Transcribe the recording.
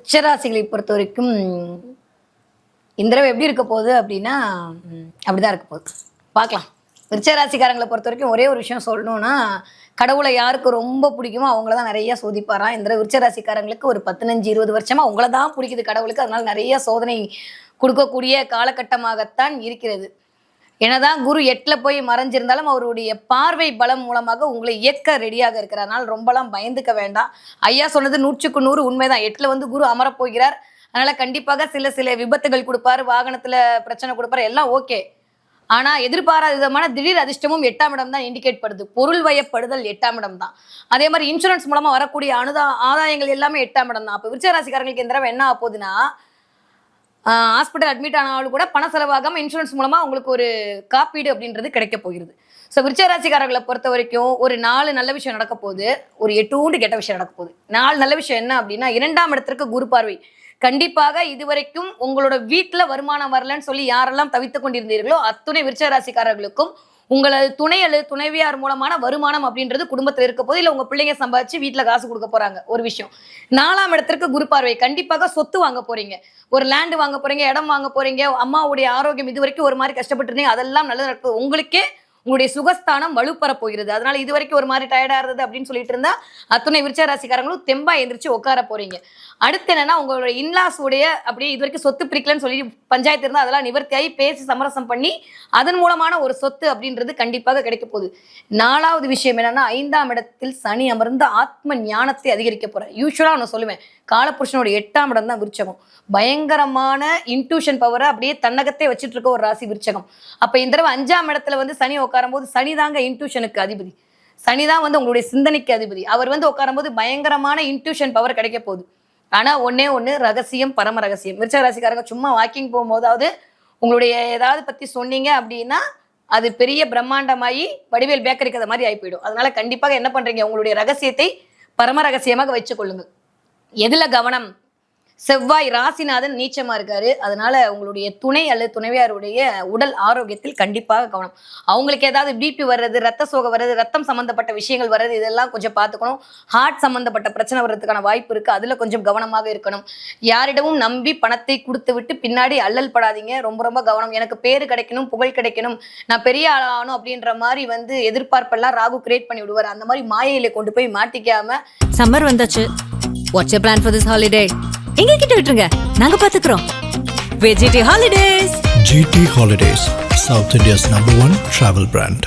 விருச்சராசிகளை பொறுத்த வரைக்கும் இந்த தடவை எப்படி இருக்க போகுது அப்படின்னா அப்படிதான் இருக்க போகுது. பார்க்கலாம். விருச்சராசிக்காரங்களை பொறுத்த வரைக்கும் ஒரே ஒரு விஷயம் சொல்லணும்னா, கடவுளை யாருக்கு ரொம்ப பிடிக்குமோ அவங்கள தான் நிறைய சோதிப்பாராம். இந்த விருச்சராசிக்காரங்களுக்கு ஒரு 15-20 வருஷமா அவங்கள தான் பிடிக்குது கடவுளுக்கு. அதனால நிறைய சோதனை கொடுக்கக்கூடிய காலகட்டமாகத்தான் இருக்கிறது. என்னதான் குரு 8ல் போய் மறைஞ்சிருந்தாலும் அவருடைய பார்வை பலம் மூலமாக உங்களை இயக்க ரெடியாக இருக்கிறார். அதனால் ரொம்பலாம் பயந்துக்க வேண்டாம். ஐயா சொன்னது 100க்கு 100 உண்மைதான். 8ல் வந்து குரு அமரப்போகிறார். அதனால கண்டிப்பாக சில விபத்துகள் கொடுப்பாரு, வாகனத்துல பிரச்சனை கொடுப்பாரு, எல்லாம் ஓகே. ஆனா எதிர்பாராத விதமான திடீர் அதிர்ஷ்டமும் 8ஆம் இடம் தான் இண்டிகேட் பண்ணுது. பொருள் வயப்படுதல் 8ஆம் இடம் தான். அதே மாதிரி இன்சூரன்ஸ் மூலமா வரக்கூடிய ஆதாயங்கள் எல்லாமே 8ஆம் இடம் தான். அப்ப விருச்சராசிக்காரங்களுக்கு இந்த தடவை என்ன ஆக போகுதுன்னா, ஹாஸ்பிட்டல் அட்மிட் ஆனாலும் கூட பண செலவாகாம இன்சூரன்ஸ் மூலமா உங்களுக்கு ஒரு காப்பீடு அப்படின்றது கிடைக்க போகிறது. ஸோ விருச்சராசிக்காரர்களை பொறுத்த வரைக்கும் ஒரு 4 நல்ல விஷயம் நடக்க போகுது, ஒரு 8 கெட்ட விஷயம் நடக்க போகுது. 4 நல்ல விஷயம் என்ன அப்படின்னா, 2ஆம் இடத்திற்கு குரு பார்வை. கண்டிப்பாக இதுவரைக்கும் உங்களோட வீட்டுல வருமானம் வரலன்னு சொல்லி யாரெல்லாம் தவித்துக் கொண்டிருந்தீர்களோ அத்துணை விருச்சராசிக்காரர்களுக்கும் உங்களது துணை அல்லது துணைவியார் மூலமான வருமானம் அப்படின்றது குடும்பத்தில் இருக்க போது, இல்ல உங்க பிள்ளைங்க சம்பாதிச்சு வீட்டுல காசு கொடுக்க போறாங்க. ஒரு விஷயம். 4ஆம் இடத்திற்கு குரு பார்வை. கண்டிப்பாக சொத்து வாங்க போறீங்க, ஒரு லேண்ட் வாங்க போறீங்க, இடம் வாங்க போறீங்க. அம்மாவுடைய ஆரோக்கியம் இது வரைக்கும் ஒரு மாதிரி கஷ்டப்பட்டு இருந்தீங்க, அதெல்லாம் நல்லது நடக்குது. உங்களுக்கே உங்களுடைய சுகஸ்தானம் வலுப்பெற போகிறது. அதனால இது வரைக்கும் ஒரு மாதிரி டயர்டா இருந்தது அப்படின்னு சொல்லிட்டு இருந்தா அத்துணை விருச்சராசிக்காரங்களும் தெம்பா எந்திரிச்சு உட்கார போறீங்க. அடுத்து என்னன்னா, உங்களோட இன்லாஸ் உடைய அப்படியே இது வரைக்கும் சொத்து பிரிக்கலன்னு சொல்லி பஞ்சாயத்து இருந்தா அதெல்லாம் நிவர்த்தியாகி பேசி சமரசம் பண்ணி அதன் மூலமான ஒரு சொத்து அப்படின்றது கண்டிப்பாக கிடைக்க போகுது. 4வது விஷயம் என்னன்னா, 5ஆம் இடத்தில் சனி அமர்ந்து ஆத்ம ஞானத்தை அதிகரிக்க போறேன். யூஸ்வலா நான் சொல்லுவேன், காலபுருஷனோட 8ஆம் இடம் தான் விருச்சகம். பயங்கரமான இன்ட்யூஷன் பவரை அப்படியே தன்னகத்தை வச்சுட்டு இருக்க ஒரு ராசி விருச்சகம். அப்ப இந்த தடவை 5ஆம் இடத்துல வந்து சனி உட்காரும் போது, சனி தாங்க இன்ட்யூஷனுக்கு அதிபதி, சனிதான் வந்து உங்களுடைய சிந்தனைக்கு அதிபதி. அவர் வந்து உட்காரும் போது பயங்கரமான இன்ட்யூஷன் பவர் கிடைக்க போகுது. ஆனா ஒன்னே ஒண்ணு, ரகசியம், பரம ரகசியம். விருச்சராசிக்காரங்க சும்மா வாக்கிங் போகும்போதாவது உங்களுடைய ஏதாவது பத்தி சொன்னீங்க அப்படின்னா அது பெரிய பிரம்மாண்டமாயி வடிவேல் பேக்கரி கதை மாதிரி ஆகி போயிடும். அதனால கண்டிப்பாக என்ன பண்றீங்க, உங்களுடைய ரகசியத்தை பரம ரகசியமாக வச்சுக் கொள்ளுங்கள். எதுல கவனம்? செவ்வாய் ராசிநாதன் நீச்சமா இருக்காரு. அதனால உங்களுடைய துணை அல்லது துணைவியாருடைய உடல் ஆரோக்கியத்தில் கண்டிப்பாக கவனம். அவங்களுக்கு ஏதாவது பிபி வர்றது, ரத்த சோகம் வர்றது, ரத்தம் சம்பந்தப்பட்ட விஷயங்கள் வர்றது, இதெல்லாம் கொஞ்சம் பார்த்துக்கணும். ஹார்ட் சம்பந்தப்பட்ட பிரச்சனை வர்றதுக்கான வாய்ப்பு இருக்கு, அதுல கொஞ்சம் கவனமாக இருக்கணும். யாரிடமும் நம்பி பணத்தை கொடுத்து விட்டு பின்னாடி அல்லல் படாதீங்க. ரொம்ப ரொம்ப கவனம். எனக்கு பேரு கிடைக்கணும், புகழ் கிடைக்கணும், நான் பெரிய ஆளாகணும் அப்படின்ற மாதிரி வந்து எதிர்பார்ப்பெல்லாம் ராகு கிரியேட் பண்ணி விடுவார். அந்த மாதிரி மாயையில கொண்டு போய் மாட்டிக்காம. சம்மர் வந்தாச்சு. What's your plan for this holiday? எங்க கிட்ட விட்டுருங்க, நாங்க பாத்துக்கிறோம். GT Holidays. GT Holidays, South India's #1 travel brand.